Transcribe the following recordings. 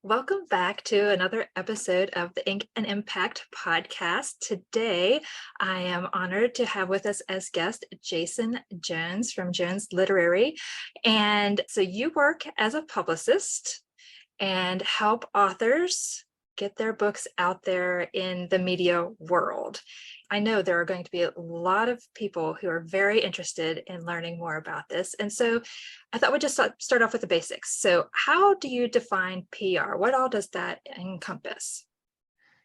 Welcome back to another episode of the Ink and Impact podcast. Today, I am honored to have with us as guest Jason Jones from Jones Literary. And so you work as a publicist and help authors get their books out there in the media world. I know there are going to be a lot of people who are very interested in learning more about this. And so I thought we'd just start off with the basics. So how do you define PR? What all does that encompass?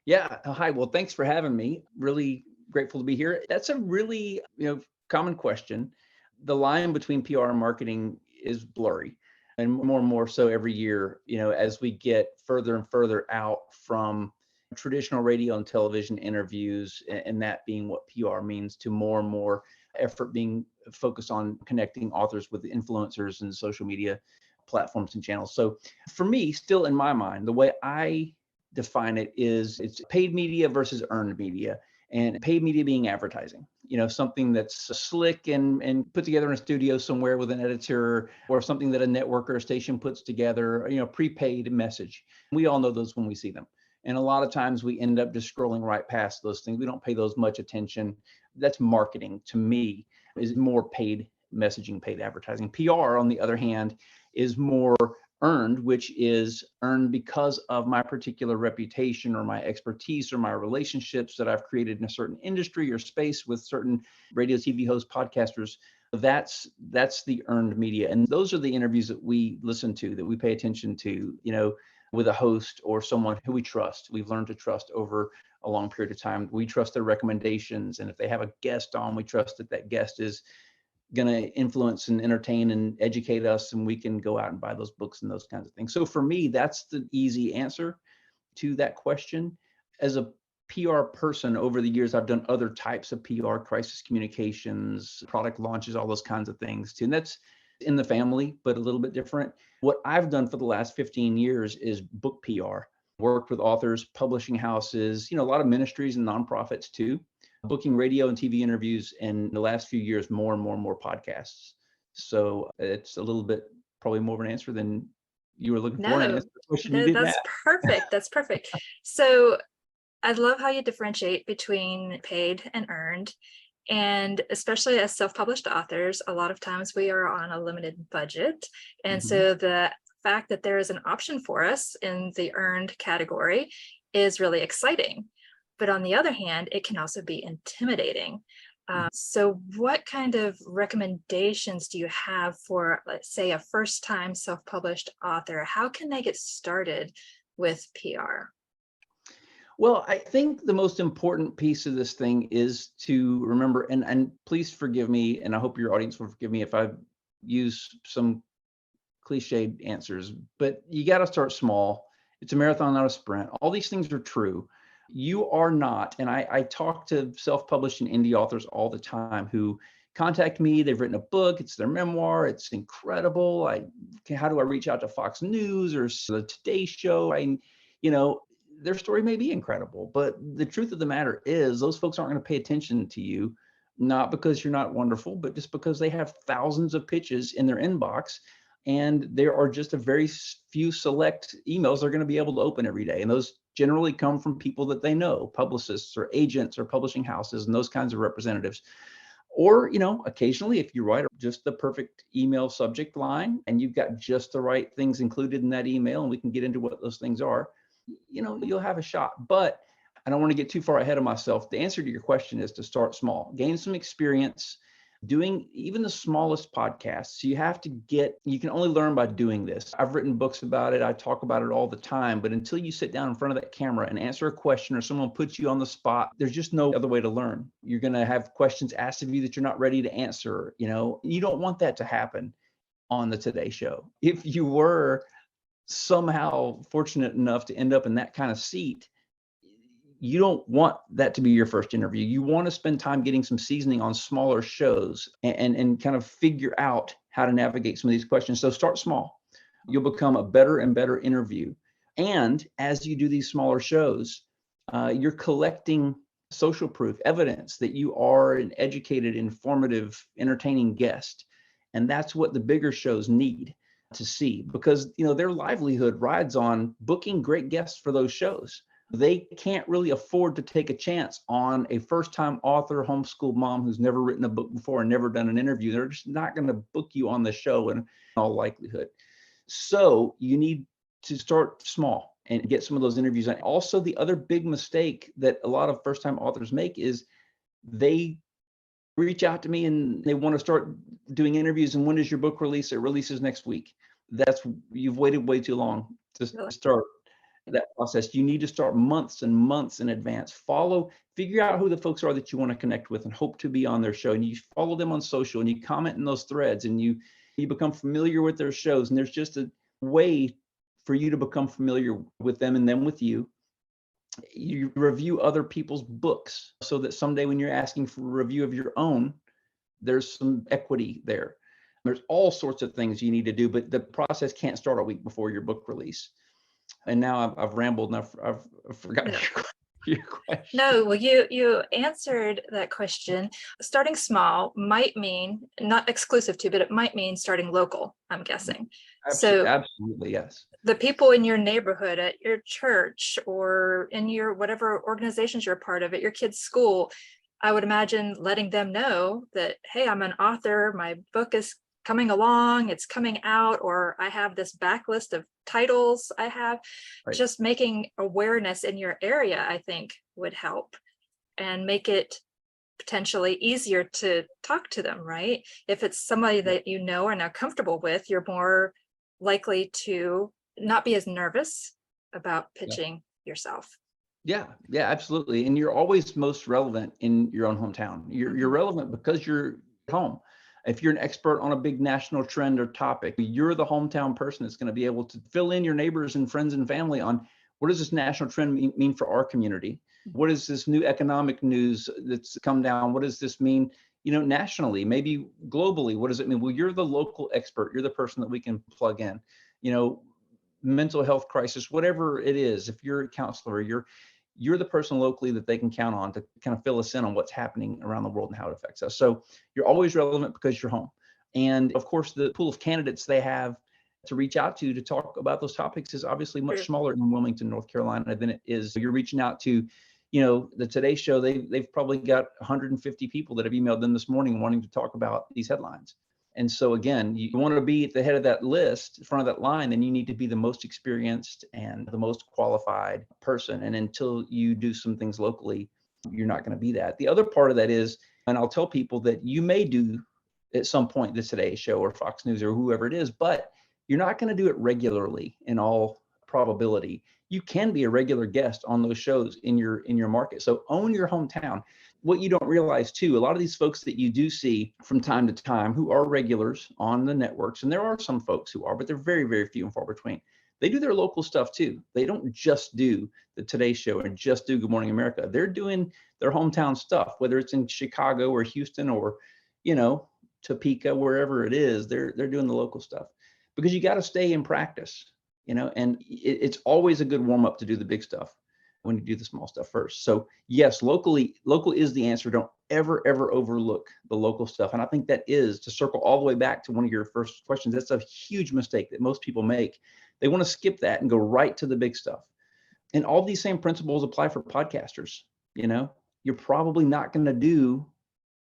Yeah. Hi. Well, thanks for having me. Really grateful to be here. That's a really, common question. The line between PR and marketing is blurry, and more so every year, as we get further and further out from traditional radio and television interviews, and that being what PR means, to more and more effort being focused on connecting authors with influencers and social media platforms and channels. So for me, still in my mind, the way I define it is it's paid media versus earned media, and paid media being advertising, something that's slick and put together in a studio somewhere with an editor, or something that a network or a station puts together, prepaid message. We all know those when we see them. And a lot of times we end up just scrolling right past those things. We don't pay those much attention. That's marketing to me, is more paid messaging, paid advertising. PR, on the other hand, is more earned, which is earned because of my particular reputation or my expertise or my relationships that I've created in a certain industry or space with certain radio, TV hosts, podcasters. That's the earned media. And those are the interviews that we listen to, that we pay attention to, with a host or someone who we trust. We've learned to trust over a long period of time. We trust their recommendations. And if they have a guest on, we trust that that guest is going to influence and entertain and educate us, and we can go out and buy those books and those kinds of things. So for me, that's the easy answer to that question. As a PR person, over the years, I've done other types of PR, crisis communications, product launches, all those kinds of things too. And that's in the family, but a little bit different. What I've done for the last 15 years is book PR, worked with authors, publishing houses, a lot of ministries and nonprofits too, booking radio and TV interviews, and the last few years, more and more podcasts. So it's a little bit probably more of an answer than you were looking for, and I No, answered the question you didn't that's ask. perfect. That's perfect. So I love how you differentiate between paid and earned. And especially as self-published authors, a lot of times we are on a limited budget. And Mhm. so the fact that there is an option for us in the earned category is really exciting. But on the other hand, it can also be intimidating. So what kind of recommendations do you have for, let's say, a first-time self-published author? How can they get started with PR? Well, I think the most important piece of this thing is to remember, and please forgive me, and I hope your audience will forgive me if I use some cliched answers, but you got to start small. It's a marathon, not a sprint. All these things are true. You are not, and I talk to self-published and indie authors all the time who contact me. They've written a book. It's their memoir. It's incredible. How do I reach out to Fox News or the Today Show? You know, their story may be incredible, but the truth of the matter is those folks aren't going to pay attention to you, not because you're not wonderful, but just because they have thousands of pitches in their inbox, and there are just a very few select emails they're going to be able to open every day. And those generally come from people that they know, publicists or agents or publishing houses and those kinds of representatives. Or, occasionally if you write just the perfect email subject line and you've got just the right things included in that email, and we can get into what those things are, you'll have a shot. But I don't want to get too far ahead of myself. The answer to your question is to start small, gain some experience doing even the smallest podcasts. So you can only learn by doing this. I've written books about it. I talk about it all the time, but until you sit down in front of that camera and answer a question, or someone puts you on the spot, there's just no other way to learn. You're going to have questions asked of you that you're not ready to answer. You don't want that to happen on the Today Show. If you were somehow fortunate enough to end up in that kind of seat, you don't want that to be your first interview. You want to spend time getting some seasoning on smaller shows and kind of figure out how to navigate some of these questions. So start small. You'll become a better and better interview. And as you do these smaller shows, you're collecting social proof, evidence that you are an educated, informative, entertaining guest. And that's what the bigger shows need. to see, because their livelihood rides on booking great guests for those shows. They can't really afford to take a chance on a first-time author, homeschooled mom who's never written a book before and never done an interview. They're just not going to book you on the show in all likelihood. So you need to start small and get some of those interviews. And also, the other big mistake that a lot of first-time authors make is they reach out to me and they want to start doing interviews. And when does your book release? It releases next week. You've waited way too long to start that process. You need to start months and months in advance. Figure out who the folks are that you want to connect with and hope to be on their show. And you follow them on social and you comment in those threads and you become familiar with their shows. And there's just a way for you to become familiar with them and them with you. You review other people's books so that someday when you're asking for a review of your own, there's some equity there. There's all sorts of things you need to do, but the process can't start a week before your book release. And now I've rambled and I've forgotten your question. No, well, you answered that question. Starting small might mean, not exclusive to, but it might mean starting local, I'm guessing. Absolutely, yes. The people in your neighborhood, at your church, or in your whatever organizations you're a part of, at your kid's school, I would imagine letting them know that, hey, I'm an author, my book is coming along, it's coming out, or I have this backlist of titles I have. Right. Just making awareness in your area, I think, would help and make it potentially easier to talk to them, right? If it's somebody that you know and are comfortable with, you're more likely to not be as nervous about pitching yourself. Yeah, absolutely. And you're always most relevant in your own hometown. You're relevant because you're home. If you're an expert on a big national trend or topic, you're the hometown person that's going to be able to fill in your neighbors and friends and family on what does this national trend mean for our community? What is this new economic news that's come down? What does this mean, nationally, maybe globally? What does it mean? Well, you're the local expert. You're the person that we can plug in, mental health crisis, whatever it is. If you're a counselor, you're the person locally that they can count on to kind of fill us in on what's happening around the world and how it affects us. So you're always relevant because you're home. And of course, the pool of candidates they have to reach out to talk about those topics is obviously much smaller in Wilmington, North Carolina than it is. You're reaching out to, the Today Show, they've probably got 150 people that have emailed them this morning wanting to talk about these headlines. And so again, you want to be at the head of that list, front of that line, then you need to be the most experienced and the most qualified person. And until you do some things locally, you're not going to be that. The other part of that is, and I'll tell people that you may do at some point the Today Show or Fox News or whoever it is, but you're not going to do it regularly in all probability. You can be a regular guest on those shows in your market. So own your hometown. What you don't realize too, a lot of these folks that you do see from time to time who are regulars on the networks, and there are some folks who are, but they're very, very few and far between. They do their local stuff too. They don't just do the Today Show and just do Good Morning America. They're doing their hometown stuff, whether it's in Chicago or Houston or, Topeka, wherever it is, they're doing the local stuff because you got to stay in practice, and it's always a good warm up to do the big stuff when you do the small stuff first. So yes, local is the answer. Don't ever overlook the local stuff. And I think that is, to circle all the way back to one of your first questions, that's a huge mistake that most people make. They want to skip that and go right to the big stuff. And all these same principles apply for podcasters. You're probably not going to do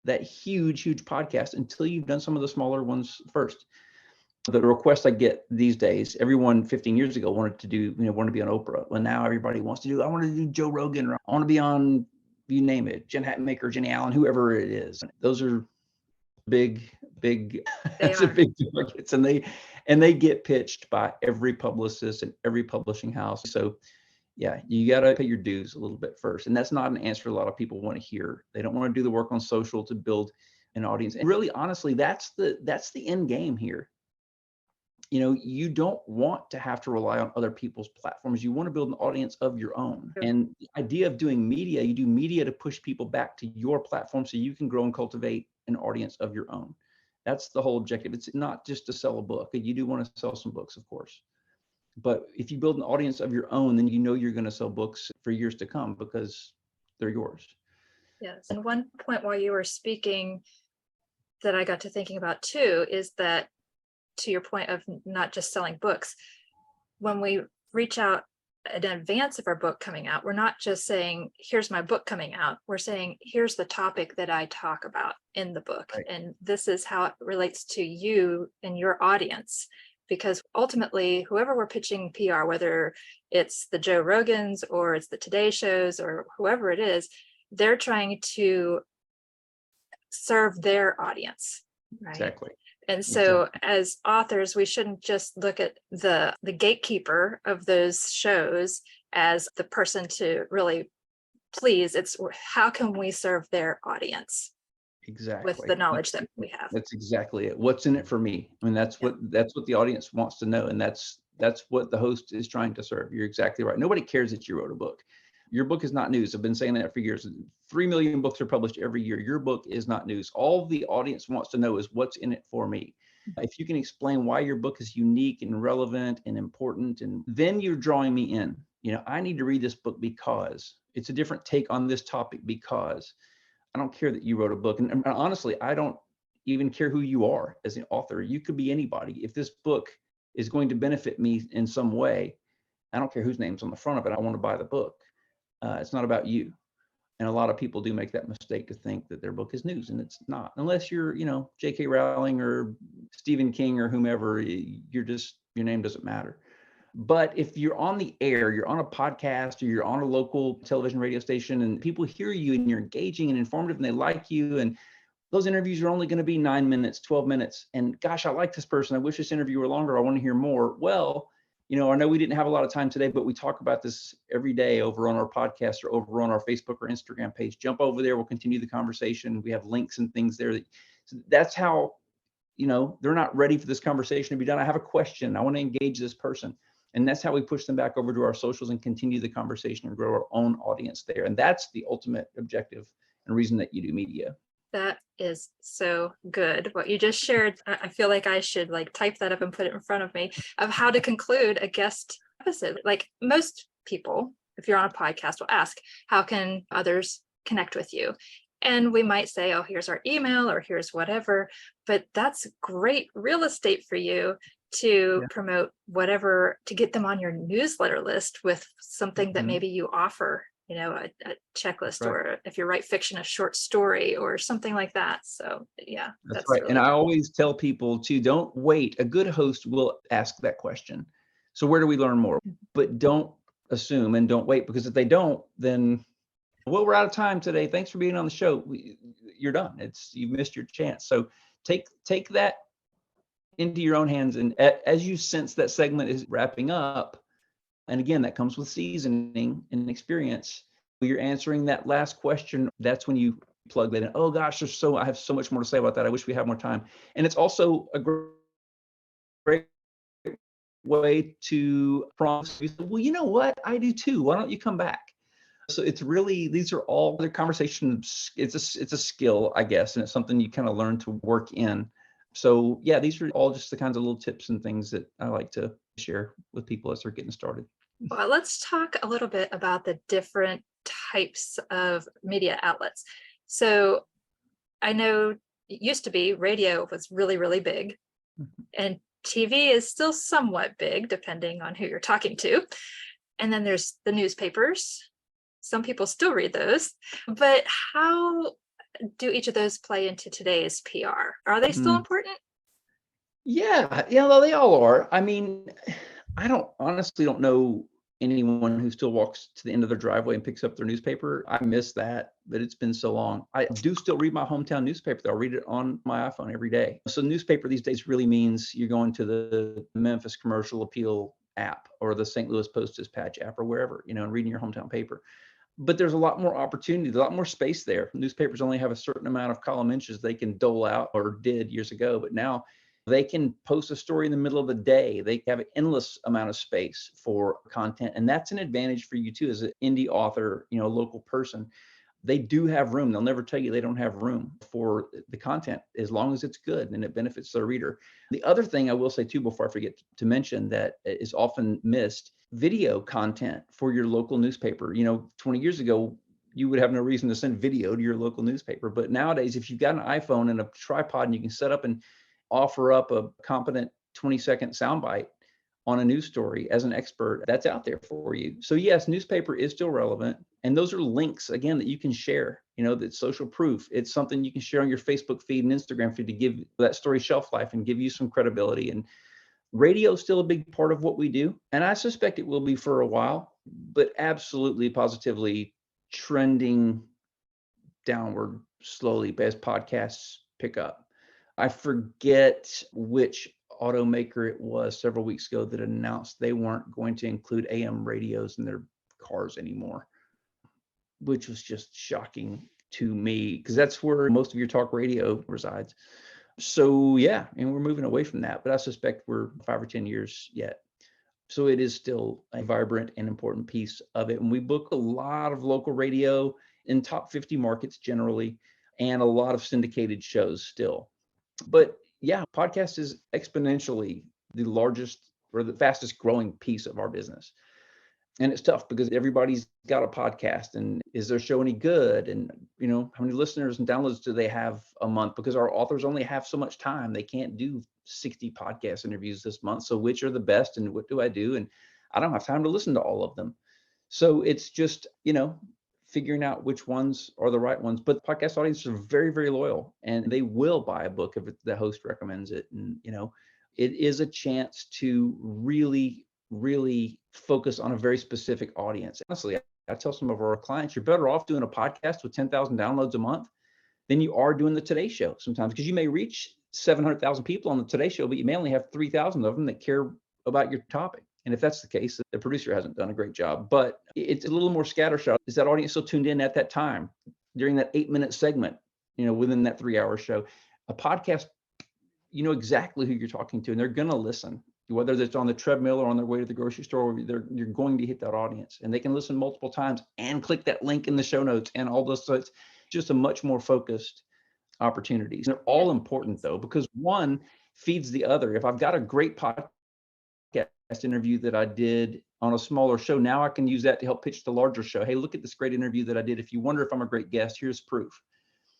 that huge podcast until you've done some of the smaller ones first. The request I get these days, everyone 15 years ago wanted to be on Oprah. Well, now everybody wants to I want to do Joe Rogan, or I want to be on, you name it, Jen Hatmaker, Jenny Allen, whoever it is. Those are big, that's a big targets, and they get pitched by every publicist and every publishing house. So yeah, you got to pay your dues a little bit first. And that's not an answer a lot of people want to hear. They don't want to do the work on social to build an audience. And really, honestly, that's the end game here. You don't want to have to rely on other people's platforms. You want to build an audience of your own. And the idea of doing media, you do media to push people back to your platform so you can grow and cultivate an audience of your own. That's the whole objective. It's not just to sell a book. You do want to sell some books, of course. But if you build an audience of your own, then you're going to sell books for years to come because they're yours. Yes. And one point while you were speaking that I got to thinking about too is that to your point of not just selling books, when we reach out in advance of our book coming out, we're not just saying, here's my book coming out. We're saying, here's the topic that I talk about in the book. Right. And this is how it relates to you and your audience. Because ultimately, whoever we're pitching PR, whether it's the Joe Rogans or it's the Today Shows or whoever it is, they're trying to serve their audience, right? Exactly. And so as authors, we shouldn't just look at the gatekeeper of those shows as the person to really please. It's how can we serve their audience Exactly. with the knowledge that we have. That's exactly it. What's in it for me? I mean, that's what the audience wants to know. And that's what the host is trying to serve. You're exactly right. Nobody cares that you wrote a book. Your book is not news. I've been saying that for years. 3 million books are published every year. Your book is not news. All the audience wants to know is what's in it for me. If you can explain why your book is unique and relevant and important, and then you're drawing me in. I need to read this book because it's a different take on this topic, because I don't care that you wrote a book. And honestly, I don't even care who you are as an author. You could be anybody. If this book is going to benefit me in some way, I don't care whose name's on the front of it. I want to buy the book. It's not about you. And a lot of people do make that mistake to think that their book is news, and it's not. Unless you're, J.K. Rowling or Stephen King or whomever, your name doesn't matter. But if you're on the air, you're on a podcast, or you're on a local television radio station, and people hear you and you're engaging and informative and they like you, and those interviews are only going to be 9 minutes, 12 minutes. And gosh, I like this person. I wish this interview were longer. I want to hear more. Well, I know we didn't have a lot of time today, but we talk about this every day over on our podcast or over on our Facebook or Instagram page. Jump over there. We'll continue the conversation. We have links and things there. So that's how, they're not ready for this conversation to be done. I have a question. I want to engage this person. And that's how we push them back over to our socials and continue the conversation and grow our own audience there. And that's the ultimate objective and reason that you do media. That is so good. What you just shared, I feel like I should type that up and put it in front of me, of how to conclude a guest episode. Like most people, if you're on a podcast, will ask, how can others connect with you? And we might say, oh, here's our email or here's whatever, but that's great real estate for you to promote whatever, to get them on your newsletter list with something that maybe you offer, a checklist, or if you write fiction, a short story or something like that. So that's right. really And I always tell people to don't wait. A good host will ask that question. So where do we learn more? But don't assume and don't wait, because if they don't, then we're out of time today. Thanks for being on the show. You're done. You've missed your chance. So take that into your own hands. And as you sense that segment is wrapping up, and again, that comes with seasoning and experience, when you're answering that last question, that's when you plug that in. Oh gosh, I have so much more to say about that. I wish we had more time. And it's also a great way to prompt. Well, you know what? I do too. Why don't you come back? So it's really, these are all the conversations. It's a skill, I guess, and it's something you kind of learn to work in. So these are all just the kinds of little tips and things that I like to share with people as they're getting started. Well, let's talk a little bit about the different types of media outlets. So I know it used to be radio was really, really big, and TV is still somewhat big, depending on who you're talking to. And then there's the newspapers. Some people still read those, but how do each of those play into today's PR? Are they still important? Yeah, well, they all are. I mean, I honestly don't know anyone who still walks to the end of their driveway and picks up their newspaper. I miss that, but it's been so long. I do still read my hometown newspaper, though. I read it on my iPhone every day. So newspaper these days really means you're going to the Memphis Commercial Appeal app or the St. Louis Post-Dispatch app or wherever, and reading your hometown paper. But there's a lot more opportunity, a lot more space there. Newspapers only have a certain amount of column inches they can dole out, or did years ago, but now they can post a story in the middle of the day. They have an endless amount of space for content. And that's an advantage for you too, as an indie author, local person. They do have room. They'll never tell you they don't have room for the content, as long as it's good and it benefits the reader. The other thing I will say too, before I forget to mention, that is often missed, video content for your local newspaper. 20 years ago, you would have no reason to send video to your local newspaper. But nowadays, if you've got an iPhone and a tripod and you can set up and offer up a competent 20-second soundbite on a news story as an expert, that's out there for you. So yes, newspaper is still relevant. And those are links, again, that you can share, that's social proof. It's something you can share on your Facebook feed and Instagram feed to give that story shelf life and give you some credibility. And radio is still a big part of what we do. And I suspect it will be for a while, but absolutely, positively trending downward slowly as podcasts pick up. I forget which automaker it was several weeks ago that announced they weren't going to include AM radios in their cars anymore, which was just shocking to me because that's where most of your talk radio resides. So yeah, and we're moving away from that, but I suspect we're 5 or 10 years yet. So it is still a vibrant and important piece of it. And we book a lot of local radio in top 50 markets generally, and a lot of syndicated shows still. But yeah, podcast is exponentially the largest or the fastest growing piece of our business. And it's tough because everybody's got a podcast, and is their show any good? And how many listeners and downloads do they have a month? Because our authors only have so much time. They can't do 60 podcast interviews this month. So which are the best and what do I do? And I don't have time to listen to all of them. So it's just, figuring out which ones are the right ones. But podcast audiences are very, very loyal, and they will buy a book if the host recommends it. And, it is a chance to really focus on a very specific audience. Honestly, I tell some of our clients, you're better off doing a podcast with 10,000 downloads a month than you are doing the Today Show sometimes, because you may reach 700,000 people on the Today Show, but you may only have 3,000 of them that care about your topic. And if that's the case, the producer hasn't done a great job. But it's a little more scattershot. Is that audience still tuned in at that time during that 8-minute segment, within that 3-hour show? A podcast, you know exactly who you're talking to, and they're going to listen. Whether it's on the treadmill or on their way to the grocery store, you're going to hit that audience, and they can listen multiple times and click that link in the show notes and all those. So it's just a much more focused opportunities. They're all important though, because one feeds the other. If I've got a great podcast interview that I did on a smaller show, now I can use that to help pitch the larger show. Hey, look at this great interview that I did. If you wonder if I'm a great guest, here's proof.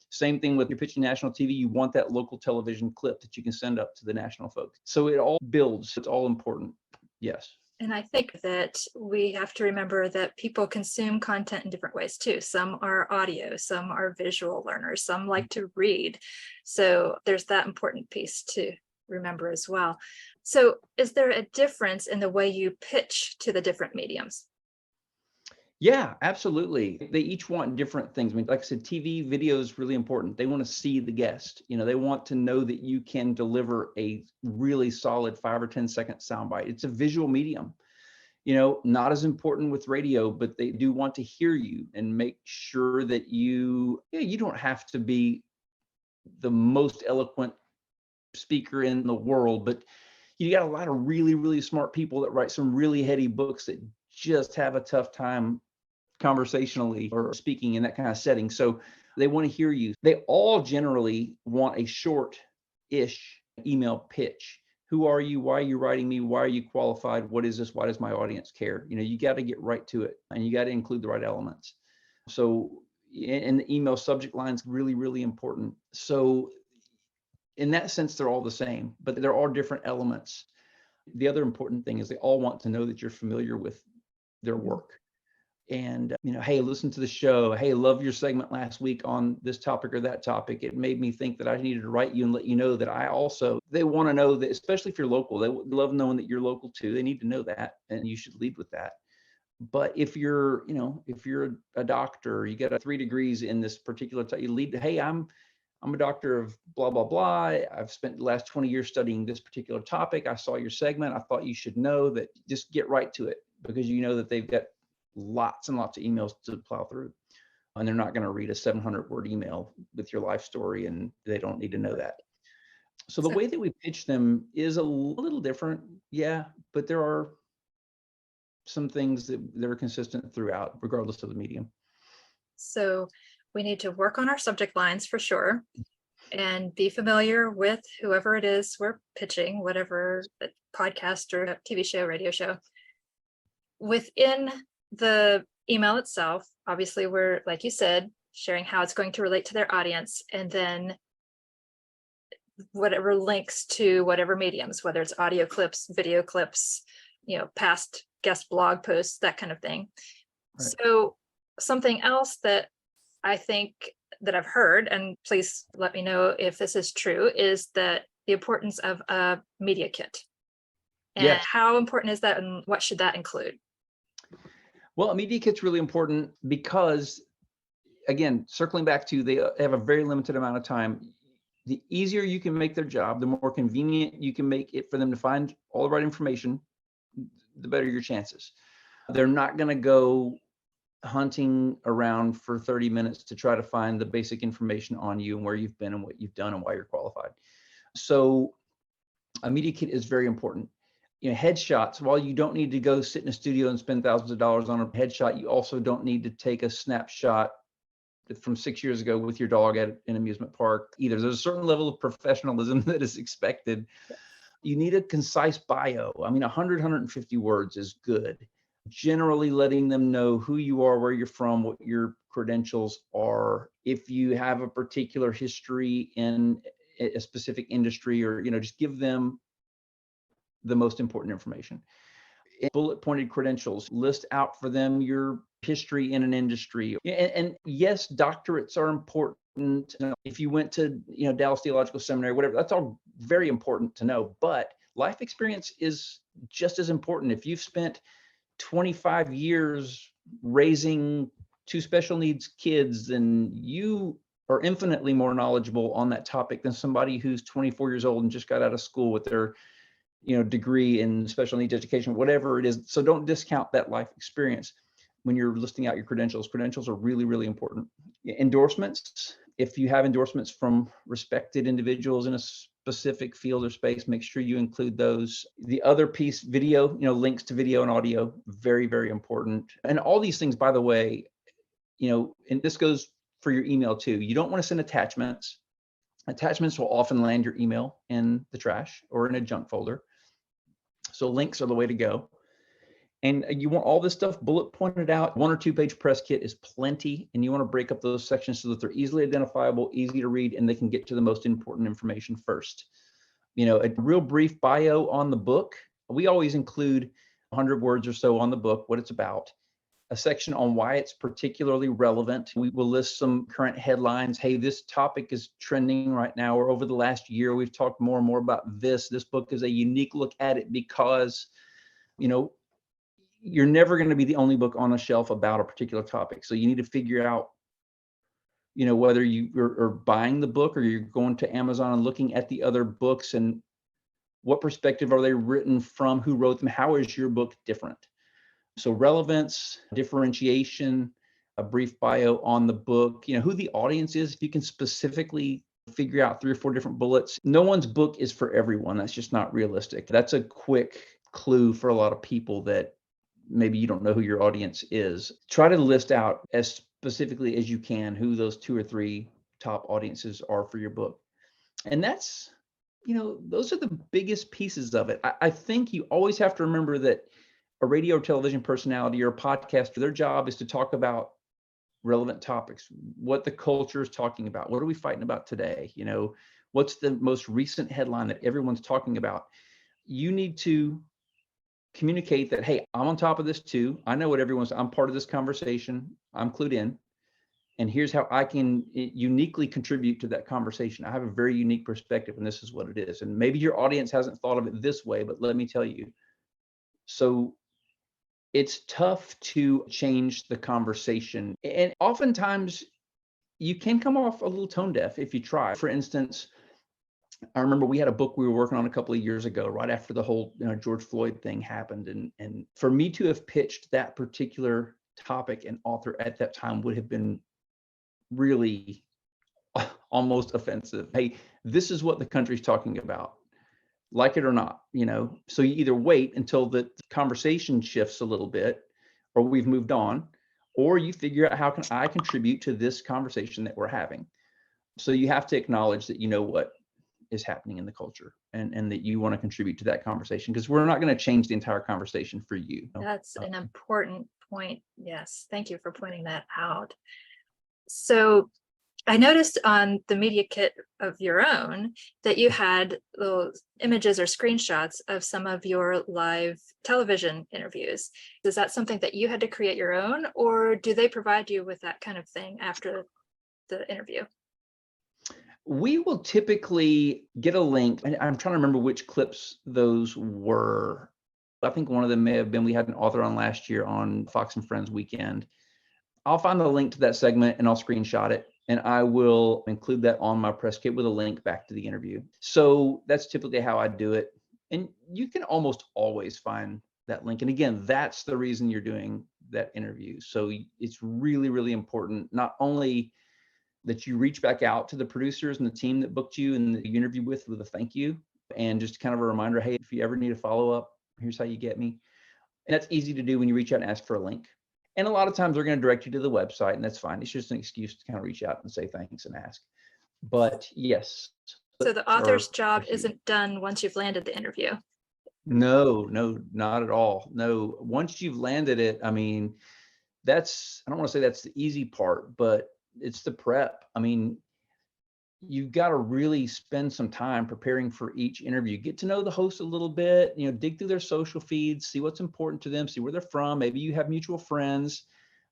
Same thing with your pitching national TV. You want that local television clip that you can send up to the national folks. So it all builds. It's all important. Yes. And I think that we have to remember that people consume content in different ways too. Some are audio, some are visual learners, some like to read. So there's that important piece to remember as well. So is there a difference in the way you pitch to the different mediums? Yeah, absolutely. They each want different things. I mean, like I said, TV video is really important. They want to see the guest. They want to know that you can deliver a really solid 5 or 10-second soundbite. It's a visual medium. Not as important with radio, but they do want to hear you and make sure that you don't have to be the most eloquent speaker in the world, but you got a lot of really, really smart people that write some really heady books that just have a tough time conversationally or speaking in that kind of setting. So they want to hear you. They all generally want a short-ish email pitch. Who are you? Why are you writing me? Why are you qualified? What is this? Why does my audience care? You got to get right to it, and you got to include the right elements. So, and the email subject line is really, really important. So in that sense, they're all the same, but there are different elements. The other important thing is they all want to know that you're familiar with their work. And, hey, listen to the show. Hey, love your segment last week on this topic or that topic. It made me think that I needed to write you and let you know that they want to know that, especially if you're local, they love knowing that you're local too. They need to know that, and you should lead with that. But if you're a doctor, you got 3 degrees in this particular you lead to, hey, I'm a doctor of blah, blah, blah. I've spent the last 20 years studying this particular topic. I saw your segment. I thought you should know that. Just get right to it, because that they've got lots and lots of emails to plow through, and they're not going to read a 700-word email with your life story, and they don't need to know that. So the way that we pitch them is a little different. Yeah, but there are some things that are consistent throughout, regardless of the medium. So we need to work on our subject lines for sure, and be familiar with whoever it is we're pitching, whatever podcast or TV show, radio show. Within the email itself, obviously we're, like you said, sharing how it's going to relate to their audience, and then whatever links to whatever mediums, whether it's audio clips, video clips, past guest blog posts, that kind of thing. Right. So something else that I think that I've heard, and please let me know if this is true, is that the importance of a media kit. And Yes. how important is that, and what should that include? Well, a media kit's really important because, again, circling back to they have a very limited amount of time. The easier you can make their job, the more convenient you can make it for them to find all the right information, the better your chances. They're not going to go hunting around for 30 minutes to try to find the basic information on you and where you've been and what you've done and why you're qualified. So a media kit is very important. Headshots, while you don't need to go sit in a studio and spend thousands of dollars on a headshot, you also don't need to take a snapshot from 6 years ago with your dog at an amusement park either. There's a certain level of professionalism that is expected. You need a concise bio. 100, 150 words is good. Generally letting them know who you are, where you're from, what your credentials are. If you have a particular history in a specific industry, or, just give them the most important information. Bullet pointed credentials, list out for them your history in an industry. And yes, doctorates are important. If you went to, Dallas Theological Seminary, whatever, that's all very important to know. But life experience is just as important. If you've spent 25 years raising 2 special needs kids, then you are infinitely more knowledgeable on that topic than somebody who's 24 years old and just got out of school with their degree in special needs education, whatever it is. So don't discount that life experience when you're listing out your credentials. Credentials are really, really important. Endorsements, if you have endorsements from respected individuals in a specific field or space, make sure you include those. The other piece, video, links to video and audio, very, very important. And all these things, by the way, and this goes for your email too. You don't want to send attachments. Attachments will often land your email in the trash or in a junk folder. So links are the way to go. And you want all this stuff bullet pointed out. 1 or 2 page press kit is plenty. And you want to break up those sections so that they're easily identifiable, easy to read, and they can get to the most important information first. A real brief bio on the book. We always include 100 words or so on the book, what it's about. A section on why it's particularly relevant. We will list some current headlines. Hey, this topic is trending right now, or over the last year, we've talked more and more about this. This book is a unique look at it because, you're never going to be the only book on a shelf about a particular topic. So you need to figure out, whether you are buying the book or you're going to Amazon and looking at the other books, and what perspective are they written from, who wrote them, how is your book different? So relevance, differentiation, a brief bio on the book, who the audience is. If you can specifically figure out 3 or 4 different bullets. No one's book is for everyone. That's just not realistic. That's a quick clue for a lot of people that maybe you don't know who your audience is. Try to list out as specifically as you can who those 2 or 3 top audiences are for your book. And that's, those are the biggest pieces of it. I think you always have to remember that a radio or television personality or a podcaster, their job is to talk about relevant topics, what the culture is talking about. What are we fighting about today? What's the most recent headline that everyone's talking about? You need to communicate that, hey, I'm on top of this too. I know what I'm part of this conversation. I'm clued in. And here's how I can uniquely contribute to that conversation. I have a very unique perspective, and this is what it is. And maybe your audience hasn't thought of it this way, but let me tell you. So it's tough to change the conversation. And oftentimes you can come off a little tone deaf if you try. For instance, I remember we had a book we were working on a couple of years ago, right after the whole George Floyd thing happened. And for me to have pitched that particular topic and author at that time would have been really almost offensive. Hey, this is what the country's talking about, like it or not, So you either wait until the conversation shifts a little bit, or we've moved on, or you figure out how can I contribute to this conversation that we're having. So you have to acknowledge that what is happening in the culture, and that you want to contribute to that conversation, because we're not going to change the entire conversation for you. That's an important point. Yes. Thank you for pointing that out. So I noticed on the media kit of your own that you had little images or screenshots of some of your live television interviews. Is that something that you had to create your own, or do they provide you with that kind of thing after the interview? We will typically get a link, and I'm trying to remember which clips those were. I think one of them may have been, we had an author on last year on Fox and Friends Weekend. I'll find the link to that segment and I'll screenshot it, and I will include that on my press kit with a link back to the interview. So that's typically how I do it. And you can almost always find that link. And again, that's the reason you're doing that interview. So it's really, really important, not only that you reach back out to the producers and the team that booked you and that you interviewed with a thank you, and just kind of a reminder, hey, if you ever need a follow-up, here's how you get me. And that's easy to do when you reach out and ask for a link. And a lot of times they're going to direct you to the website, and that's fine. It's just an excuse to kind of reach out and say thanks and ask. But yes. So the author's job isn't done once you've landed the interview. No, not at all. No, once you've landed it, I mean, I don't want to say that's the easy part, but it's the prep. I mean, you've got to really spend some time preparing for each interview. Get to know the host a little bit, dig through their social feeds, see what's important to them, see where they're from. Maybe you have mutual friends,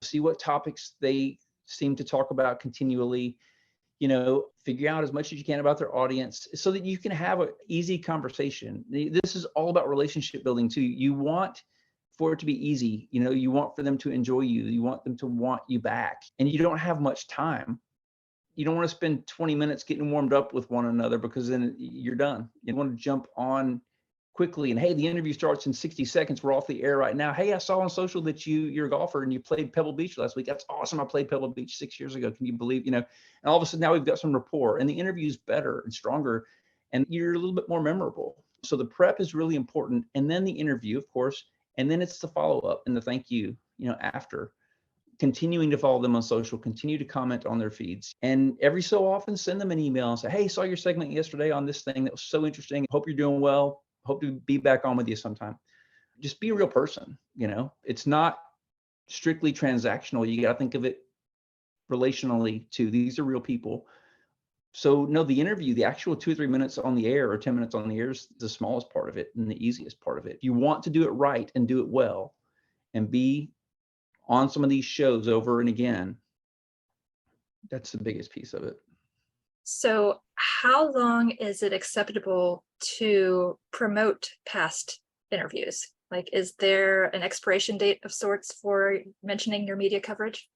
see what topics they seem to talk about continually, figure out as much as you can about their audience so that you can have an easy conversation. This is all about relationship building too. You want for it to be easy. You want for them to enjoy you. You want them to want you back, and you don't have much time. You don't want to spend 20 minutes getting warmed up with one another, because then you're done. You want to jump on quickly and, hey, the interview starts in 60 seconds. We're off the air right now. Hey, I saw on social that you're a golfer and you played Pebble Beach last week. That's awesome. I played Pebble Beach 6 years ago. Can you believe, and all of a sudden now we've got some rapport and the interview's better and stronger and you're a little bit more memorable. So the prep is really important. And then the interview, of course, and then it's the follow-up and the thank you, after. Continuing to follow them on social, continue to comment on their feeds, and every so often send them an email and say, hey, saw your segment yesterday on this thing that was so interesting. Hope you're doing well. Hope to be back on with you sometime. Just be a real person. It's not strictly transactional. You got to think of it relationally too. These are real people. So no, the interview, the actual 2 or 3 minutes on the air or 10 minutes on the air is the smallest part of it and the easiest part of it. If you want to do it right and do it well and be on some of these shows over and again, that's the biggest piece of it. So how long is it acceptable to promote past interviews? Like, is there an expiration date of sorts for mentioning your media coverage?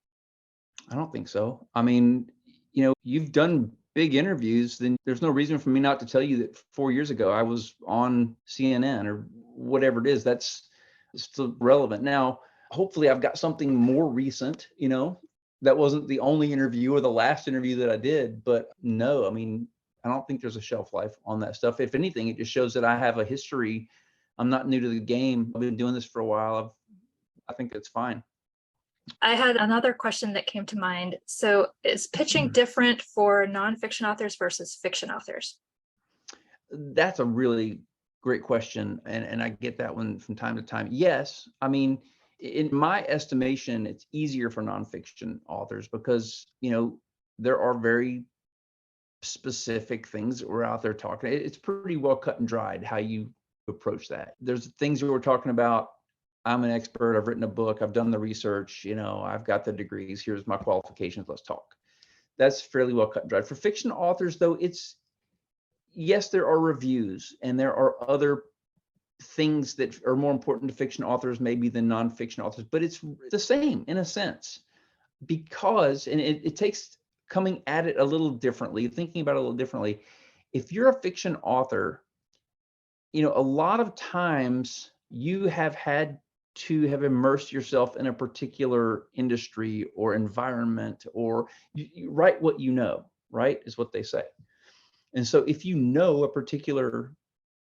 I don't think so. I mean, you've done big interviews, then there's no reason for me not to tell you that 4 years ago I was on CNN or whatever it is. That's still relevant. Now, hopefully I've got something more recent, that wasn't the only interview or the last interview that I did, but no, I mean, I don't think there's a shelf life on that stuff. If anything, it just shows that I have a history. I'm not new to the game. I've been doing this for a while. I think it's fine. I had another question that came to mind. So is pitching different for nonfiction authors versus fiction authors? That's a really great question. And I get that one from time to time. Yes. I mean, in my estimation, it's easier for nonfiction authors because, there are very specific things that we're out there talking. It's pretty well cut and dried how you approach that. There's things that we're talking about. I'm an expert. I've written a book. I've done the research. I've got the degrees. Here's my qualifications. Let's talk. That's fairly well cut and dried. For fiction authors, though, yes, there are reviews and there are other things that are more important to fiction authors maybe than nonfiction authors, but it's the same in a sense because, and it takes coming at it a little differently, thinking about it a little differently. If you're a fiction author, a lot of times you have had to have immersed yourself in a particular industry or environment, or you write what you know, right, is what they say. And so if you know a particular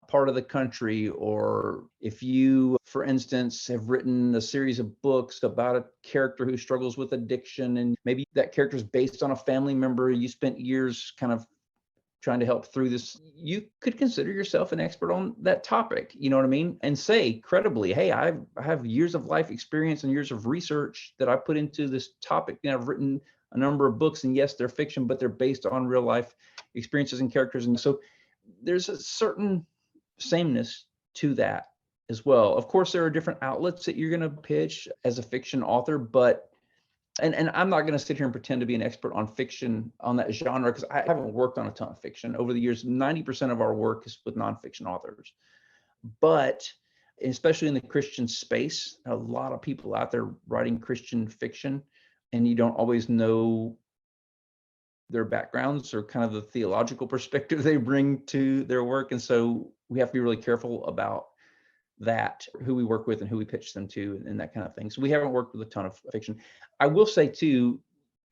part of the country, or if you, for instance, have written a series of books about a character who struggles with addiction, and maybe that character is based on a family member, you spent years kind of trying to help through this, you could consider yourself an expert on that topic, you know what I mean? And say credibly, hey, I have years of life experience and years of research that I put into this topic, and I've written a number of books, and yes, they're fiction, but they're based on real life experiences and characters. And so there's a certain sameness to that as well. Of course, there are different outlets that you're going to pitch as a fiction author, but and I'm not going to sit here and pretend to be an expert on fiction on that genre, because I haven't worked on a ton of fiction over the years. 90% of our work is with nonfiction authors, but especially in the Christian space, a lot of people out there writing Christian fiction, and you don't always know their backgrounds or kind of the theological perspective they bring to their work. And so we have to be really careful about that, who we work with and who we pitch them to and that kind of thing. So we haven't worked with a ton of fiction. I will say too,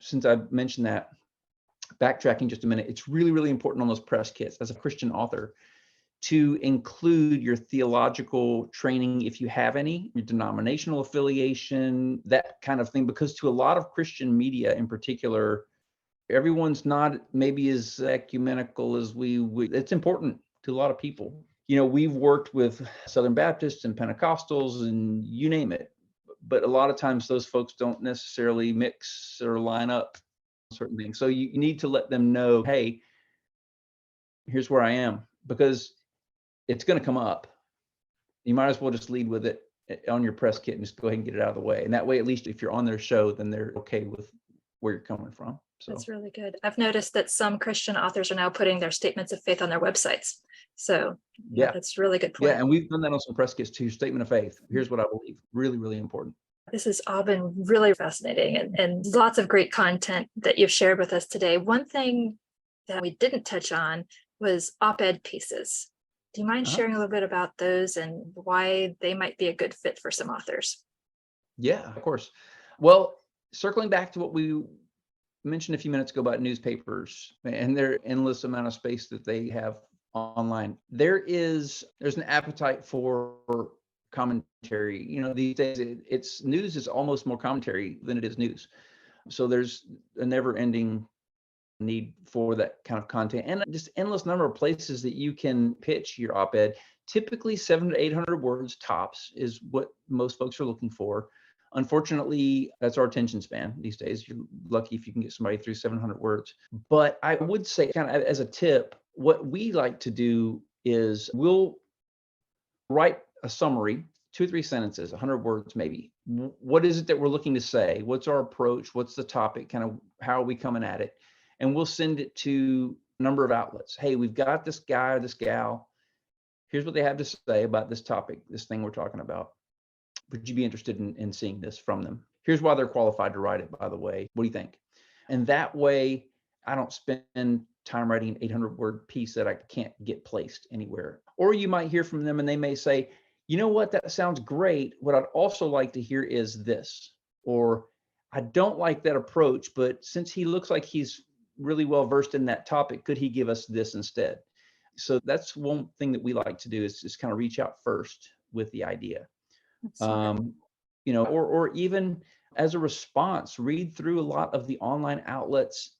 since I mentioned that, backtracking just a minute, it's really, really important on those press kits as a Christian author to include your theological training, if you have any, your denominational affiliation, that kind of thing, because to a lot of Christian media in particular, everyone's not maybe as ecumenical as we would. It's important to a lot of people. You know, we've worked with Southern Baptists and Pentecostals and you name it, but a lot of times those folks don't necessarily mix or line up certain things. So you need to let them know, hey, here's where I am, because it's going to come up. You might as well just lead with it on your press kit and just go ahead and get it out of the way. And that way, at least if you're on their show, then they're okay with where you're coming from. So that's really good. I've noticed that some Christian authors are now putting their statements of faith on their websites. So yeah, that's a really good point. Yeah, and we've done that on some press kits too. Statement of faith. Here's what I believe. Really, really important. This has all been really fascinating and lots of great content that you've shared with us today. One thing that we didn't touch on was op-ed pieces. Do you mind sharing a little bit about those and why they might be a good fit for some authors? Yeah, of course. Well, circling back to what we mentioned a few minutes ago about newspapers and their endless amount of space that they have online, there's an appetite for commentary. You know, these days it's news is almost more commentary than it is news. So there's a never-ending need for that kind of content, and just endless number of places that you can pitch your op-ed. Typically 700 to 800 words tops is what most folks are looking for. Unfortunately, that's our attention span these days. You're lucky if you can get somebody through 700 words. But I would say, kind of as a tip, what we like to do is we'll write a summary, 2 or 3 sentences, 100 words maybe. What is it that we're looking to say? What's our approach? What's the topic? Kind of how are we coming at it? And we'll send it to a number of outlets. Hey, we've got this guy or this gal. Here's what they have to say about this topic, this thing we're talking about. Would you be interested in seeing this from them? Here's why they're qualified to write it, by the way. What do you think? And that way, I don't spend time writing an 800-word piece that I can't get placed anywhere. Or you might hear from them and they may say, you know what, that sounds great. What I'd also like to hear is this. Or I don't like that approach, but since he looks like he's really well versed in that topic, could he give us this instead? So that's one thing that we like to do, is just kind of reach out first with the idea. You know, or even as a response, read through a lot of the online outlets,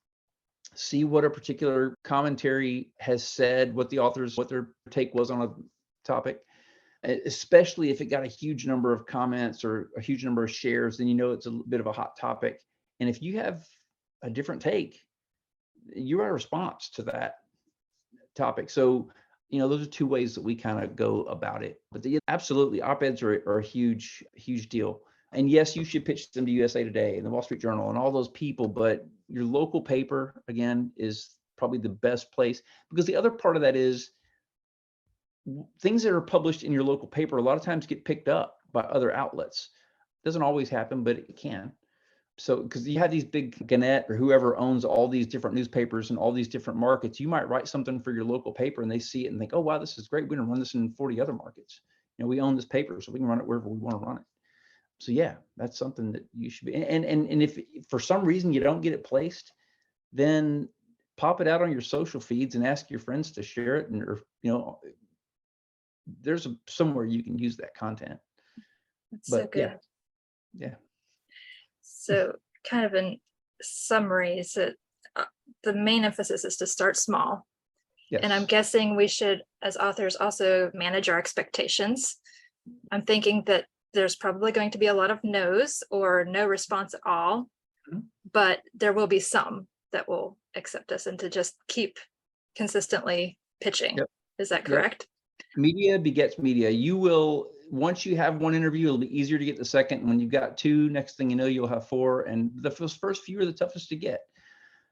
see what a particular commentary has said, what their take was on a topic, especially if it got a huge number of comments or a huge number of shares, then you know it's a bit of a hot topic. And if you have a different take, you write a response to that topic. So, you know, those are 2 ways that we kind of go about it. But absolutely, op-eds are a huge, huge deal. And yes, you should pitch them to USA Today and the Wall Street Journal and all those people, but your local paper, again, is probably the best place, because the other part of that is things that are published in your local paper a lot of times get picked up by other outlets. Doesn't always happen, but it can. So, because you have these big Gannett or whoever owns all these different newspapers and all these different markets, you might write something for your local paper and they see it and think, oh, wow, this is great. We're going to run this in 40 other markets. You know, we own this paper, so we can run it wherever we want to run it. So yeah, that's something that you should be. And if for some reason you don't get it placed, then pop it out on your social feeds and ask your friends to share it. And, or, you know, there's somewhere you can use that content. That's but so good. Yeah. So kind of in summary, so the main emphasis is to start small. Yes. And I'm guessing we should, as authors, also manage our expectations. I'm thinking that there's probably going to be a lot of no's or no response at all. but there will be some that will accept us and to just keep consistently pitching. Yep. Is that Yep. correct? Media begets media. You will, once you have one interview, it'll be easier to get the second. And when you've got two, next thing you know, you'll have four. And the first few are the toughest to get.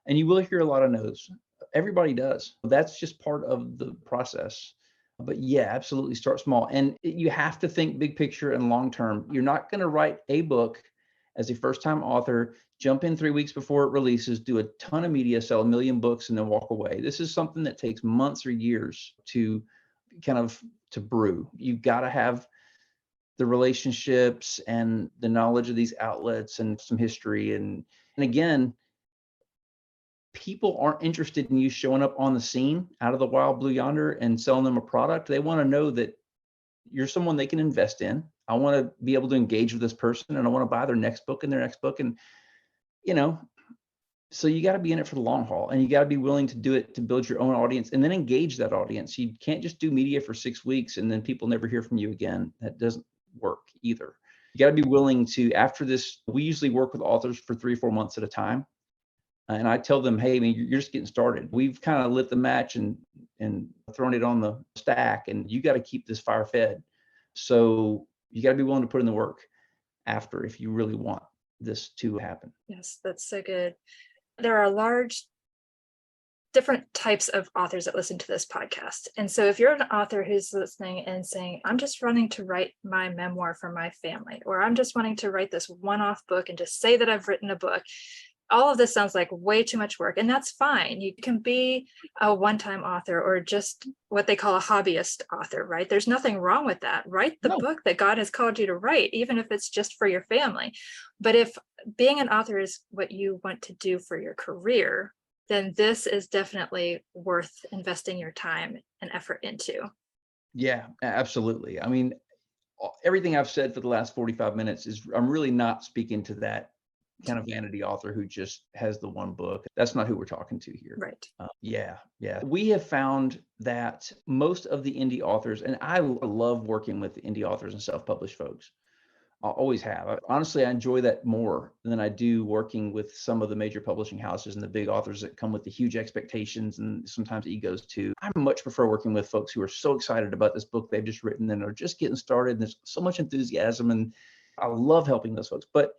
And you will hear a lot of no's. Everybody does. That's just part of the process. But yeah, absolutely start small. And you have to think big picture and long term. You're not going to write a book as a first time author, jump in 3 weeks before it releases, do a ton of media, sell 1 million books, and then walk away. This is something that takes months or years to brew. You've got to have the relationships and the knowledge of these outlets and some history. And again, people aren't interested in you showing up on the scene out of the wild blue yonder and selling them a product. They want to know that you're someone they can invest in. I want to be able to engage with this person, and I want to buy their next book and their next book. And, you know, so you got to be in it for the long haul, and you got to be willing to do it to build your own audience and then engage that audience. You can't just do media for 6 weeks and then people never hear from you again. That doesn't work either. You got to be willing to, after this, we usually work with authors for 3 or 4 months at a time. And I tell them, hey, man, you're just getting started. We've kind of lit the match and thrown it on the stack, and you got to keep this fire fed. So you got to be willing to put in the work after if you really want this to happen. Yes, that's so good. There are large different types of authors that listen to this podcast. And so if you're an author who's listening and saying, I'm just running to write my memoir for my family, or I'm just wanting to write this one-off book and just say that I've written a book, all of this sounds like way too much work, and that's fine. You can be a one-time author or just what they call a hobbyist author, right? There's nothing wrong with that. Write the book that God has called you to write, even if it's just for your family. But if being an author is what you want to do for your career, then this is definitely worth investing your time and effort into. Yeah, absolutely. I mean, everything I've said for the last 45 minutes is, I'm really not speaking to that kind of vanity author who just has the one book. That's not who we're talking to here. Right. Yeah. We have found that most of the indie authors, and I love working with indie authors and self-published folks. I always have. Honestly, I enjoy that more than I do working with some of the major publishing houses and the big authors that come with the huge expectations and sometimes egos too. I much prefer working with folks who are so excited about this book they've just written and are just getting started. And there's so much enthusiasm, and I love helping those folks. But,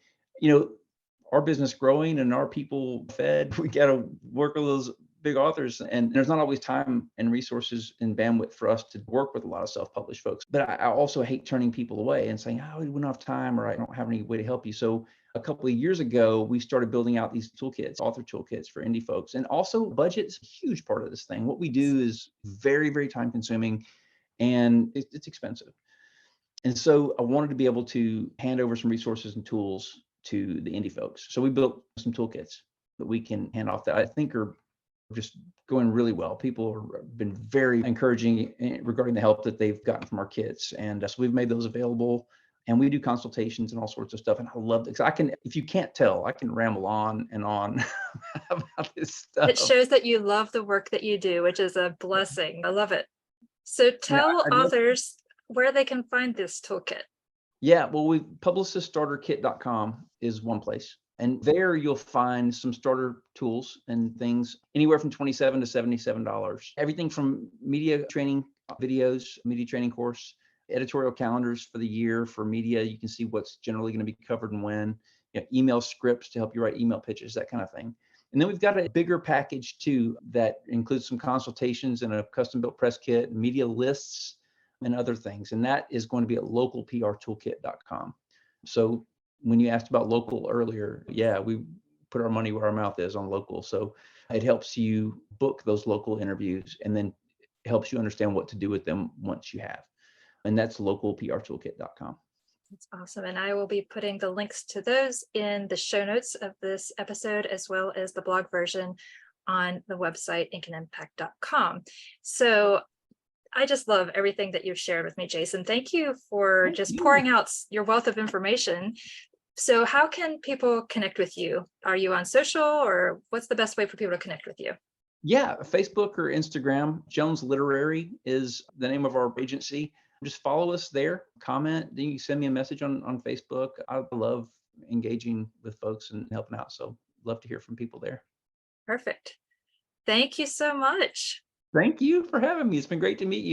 our business growing and our people fed, we got to work with those big authors, and there's not always time and resources and bandwidth for us to work with a lot of self-published folks. But I also hate turning people away and saying, we don't have time, or I don't have any way to help you. So a couple of years ago, we started building out these toolkits, author toolkits for indie folks. And also budget's a huge part of this thing. What we do is very, very time consuming, and it's expensive. And so I wanted to be able to hand over some resources and tools to the indie folks. So we built some toolkits that we can hand off that I think are just going really well. People have been very encouraging regarding the help that they've gotten from our kits. And so we've made those available, and we do consultations and all sorts of stuff. And I love it. If you can't tell, I can ramble on and on about this stuff. It shows that you love the work that you do, which is a blessing. I love it. So tell authors where they can find this toolkit. Yeah, well, publiciststarterkit.com is one place. And there you'll find some starter tools and things anywhere from $27 to $77. Everything from media training videos, media training course, editorial calendars for the year for media. You can see what's generally going to be covered and when. Email scripts to help you write email pitches, that kind of thing. And then we've got a bigger package too that includes some consultations and a custom built press kit, media lists, and other things. And that is going to be at localprtoolkit.com. So when you asked about local earlier, we put our money where our mouth is on local. So it helps you book those local interviews, and then helps you understand what to do with them once you have. And that's localprtoolkit.com. That's awesome. And I will be putting the links to those in the show notes of this episode, as well as the blog version on the website, inkandimpact.com. So I just love everything that you've shared with me, Jason. Thank you for pouring out your wealth of information. So how can people connect with you? Are you on social, or what's the best way for people to connect with you? Yeah, Facebook or Instagram. Jones Literary is the name of our agency. Just follow us there, comment. Then you can send me a message on Facebook. I love engaging with folks and helping out. So love to hear from people there. Perfect. Thank you so much. Thank you for having me. It's been great to meet you.